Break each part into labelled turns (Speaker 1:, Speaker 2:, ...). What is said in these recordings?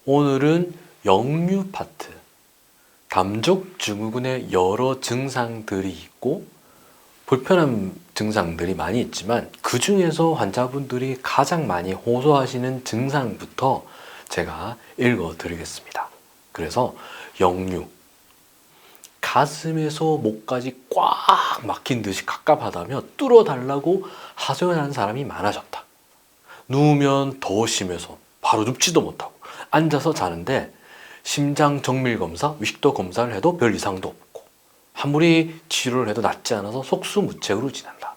Speaker 1: 오늘은 역류 파트, 담족 증후군의 여러 증상들이 있고 불편한 증상들이 많이 있지만 그 중에서 환자분들이 가장 많이 호소하시는 증상부터 제가 읽어 드리겠습니다. 그래서 역류, 가슴에서 목까지 꽉 막힌 듯이 갑갑하다며 뚫어달라고 하소연하는 사람이 많아졌다. 누우면 더 심해서 바로 눕지도 못하고 앉아서 자는데 심장 정밀 검사, 위식도 검사를 해도 별 이상도 없고 아무리 치료를 해도 낫지 않아서 속수무책으로 지낸다.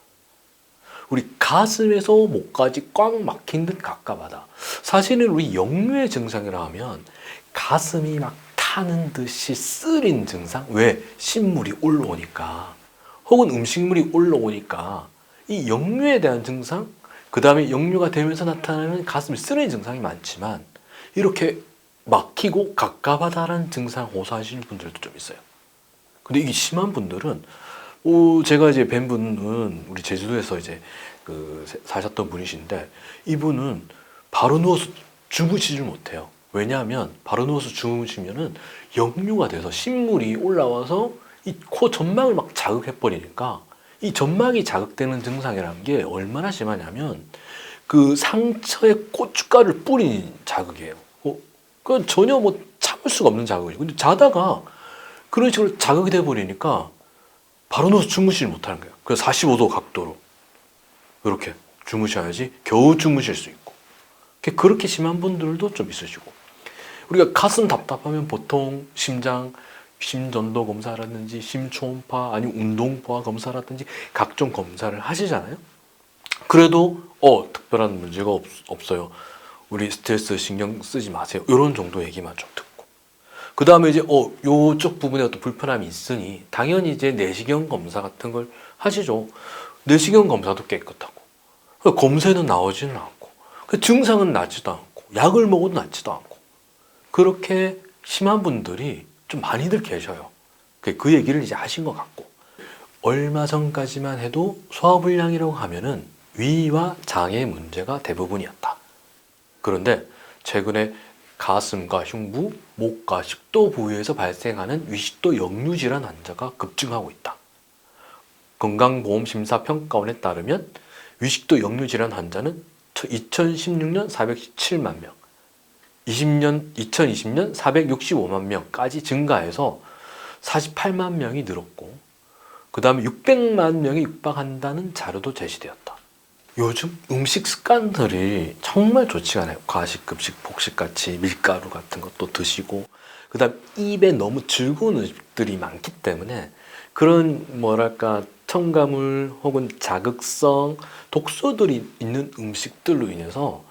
Speaker 1: 우리 가슴에서 목까지 꽉 막힌 듯 갑갑하다. 사실은 우리 역류의 증상이라 하면 가슴이 막 타는 듯이 쓰린 증상? 왜? 신물이 올라오니까 혹은 음식물이 올라오니까 이 역류에 대한 증상, 그 다음에 역류가 되면서 나타나는 가슴이 쓰리는 증상이 많지만 이렇게 막히고 갑갑하다는 증상 호소하시는 분들도 좀 있어요. 근데 이게 심한 분들은 제가 이제 뵌 분은 우리 제주도에서 이제 사셨던 분이신데 이분은 바로 누워서 주무시질 못해요. 왜냐하면 바로 누워서 주무시면은 역류가 돼서 신물이 올라와서 이 코 점막을 막 자극해 버리니까 이 점막이 자극되는 증상이라는 게 얼마나 심하냐면 그 상처에 고춧가루를 뿌린 자극이에요. 그건 전혀 뭐 참을 수가 없는 자극이죠. 근데 자다가 그런 식으로 자극이 돼 버리니까 바로 누워서 주무시질 못하는 거예요. 그래서 45도 각도로 이렇게 주무셔야지 겨우 주무실 수 있고. 그렇게 심한 분들도 좀 있으시고. 우리가 가슴 답답하면 보통 심전도 검사라든지 심초음파 아니면 운동포화 검사라든지 각종 검사를 하시잖아요. 그래도 특별한 문제가 없어요. 우리 스트레스 신경 쓰지 마세요. 이런 정도 얘기만 좀 듣고. 그 다음에 이제 요쪽 부분에 어떤 불편함이 있으니 당연히 이제 내시경 검사 같은 걸 하시죠. 내시경 검사도 깨끗하고 검사는 나오지는 않고 증상은 나지도 않고 약을 먹어도 낫지도 않고 그렇게 심한 분들이 좀 많이들 계셔요. 그 얘기를 이제 하신 것 같고 얼마 전까지만 해도 소화불량이라고 하면은 위와 장의 문제가 대부분이었다. 그런데 최근에 가슴과 흉부, 목과 식도 부위에서 발생하는 위식도 역류 질환 환자가 급증하고 있다. 건강보험심사평가원에 따르면 위식도 역류 질환 환자는 2016년 417만 명, 2020년 465만 명까지 증가해서 48만 명이 늘었고 그 다음에 600만 명이 육박한다는 자료도 제시되었다. 요즘 음식 습관들이 정말 좋지가 않아요. 과식, 급식, 폭식같이 밀가루 같은 것도 드시고 그 다음 입에 너무 즐거운 음식들이 많기 때문에 그런 뭐랄까 첨가물 혹은 자극성 독소들이 있는 음식들로 인해서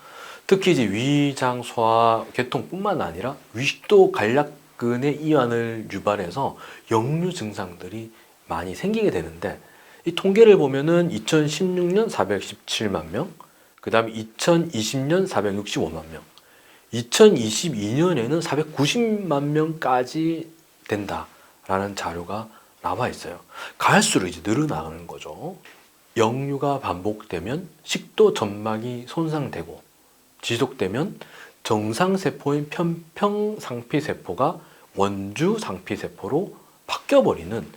Speaker 1: 특히 이제 위장 소화 계통뿐만 아니라 위식도 간략근의 이완을 유발해서 역류 증상들이 많이 생기게 되는데 이 통계를 보면은 2016년 417만 명, 그 다음에 2020년 465만 명, 2022년에는 490만 명까지 된다라는 자료가 나와 있어요. 갈수록 이제 늘어나는 거죠. 역류가 반복되면 식도 점막이 손상되고 지속되면 정상세포인 편평상피세포가 원주상피세포로 바뀌어버리는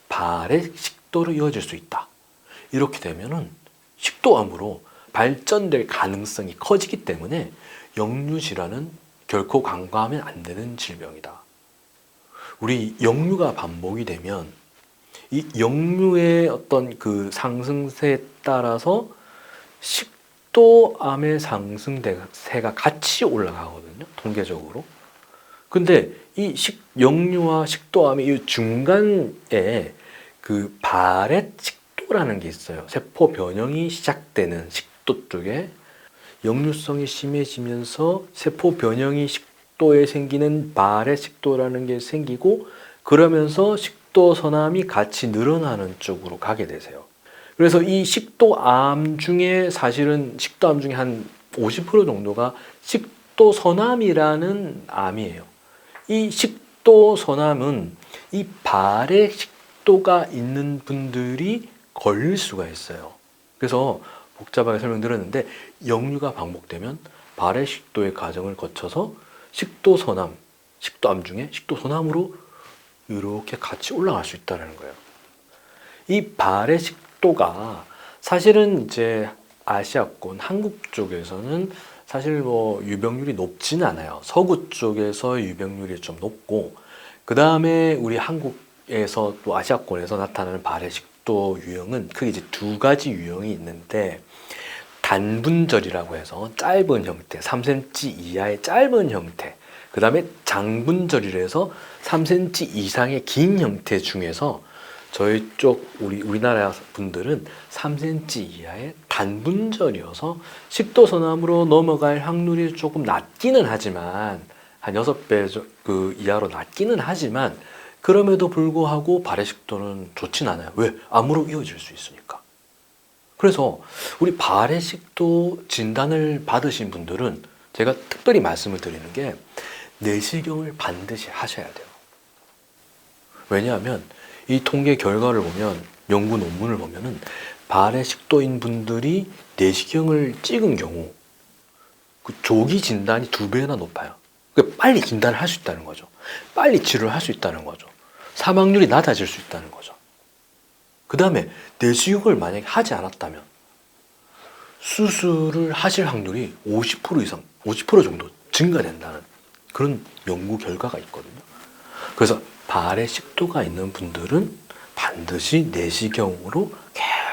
Speaker 1: 발의 식도로 이어질 수 있다. 이렇게 되면은 식도암으로 발전될 가능성이 커지기 때문에 역류질환은 결코 간과하면 안 되는 질병이다. 우리 역류가 반복이 되면 이 역류의 어떤 그 상승세에 따라서 식도암의 상승세가 같이 올라가거든요. 통계적으로. 근데 이 역류와 식도암의 이 중간에 그 바렛 식도라는 게 있어요. 세포 변형이 시작되는 식도 쪽에 역류성이 심해지면서 세포 변형이 식도에 생기는 바렛 식도라는 게 생기고 그러면서 식도 선암이 같이 늘어나는 쪽으로 가게 되세요. 그래서 이 식도암 중에 사실은 식도암 중에 한 50% 정도가 식도선암이라는 암이에요. 이 식도선암은 이 발의 식도가 있는 분들이 걸릴 수가 있어요. 그래서 복잡하게 설명드렸는데 역류가 반복되면 발의 식도의 과정을 거쳐서 식도소남, 식도암 중에 식도소남으로 이렇게 같이 올라갈 수 있다는 거예요. 이 발의 식도가 사실은 이제 아시아권, 한국 쪽에서는 사실 뭐 유병률이 높지는 않아요. 서구 쪽에서 유병률이 좀 높고, 그 다음에 우리 한국에서 또 아시아권에서 나타나는 발의 식도 유형은 크게 이제 두 가지 유형이 있는데, 단분절이라고 해서 짧은 형태, 3cm 이하의 짧은 형태, 그 다음에 장분절이라 해서 3cm 이상의 긴 형태 중에서 저희 쪽 우리나라 분들은 3cm 이하의 단분절이어서 식도소남으로 넘어갈 확률이 조금 낮기는 하지만, 한 6배 그 이하로 낮기는 하지만, 그럼에도 불구하고 발의 식도는 좋진 않아요. 왜? 암으로 이어질 수 있으니까. 그래서 우리 발의 식도 진단을 받으신 분들은 제가 특별히 말씀을 드리는 게, 내시경을 반드시 하셔야 돼요. 왜냐하면 이 통계 결과를 보면, 연구 논문을 보면은 발의 식도인 분들이 내시경을 찍은 경우 그 조기 진단이 2배나 높아요. 그러니까 빨리 진단을 할 수 있다는 거죠. 빨리 치료를 할 수 있다는 거죠. 사망률이 낮아질 수 있다는 거죠. 그 다음에 내시경을 만약에 하지 않았다면 수술을 하실 확률이 50% 이상, 50% 정도 증가된다는 그런 연구 결과가 있거든요. 그래서 발에 식도가 있는 분들은 반드시 내시경으로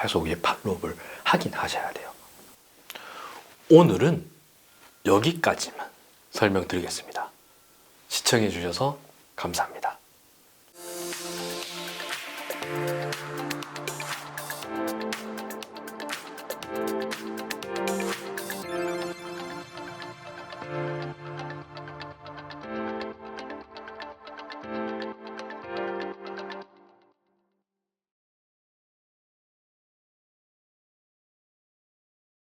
Speaker 1: 계속 팔로우업을 하긴 하셔야 돼요. 오늘은 여기까지만 설명드리겠습니다. 시청해 주셔서 감사합니다.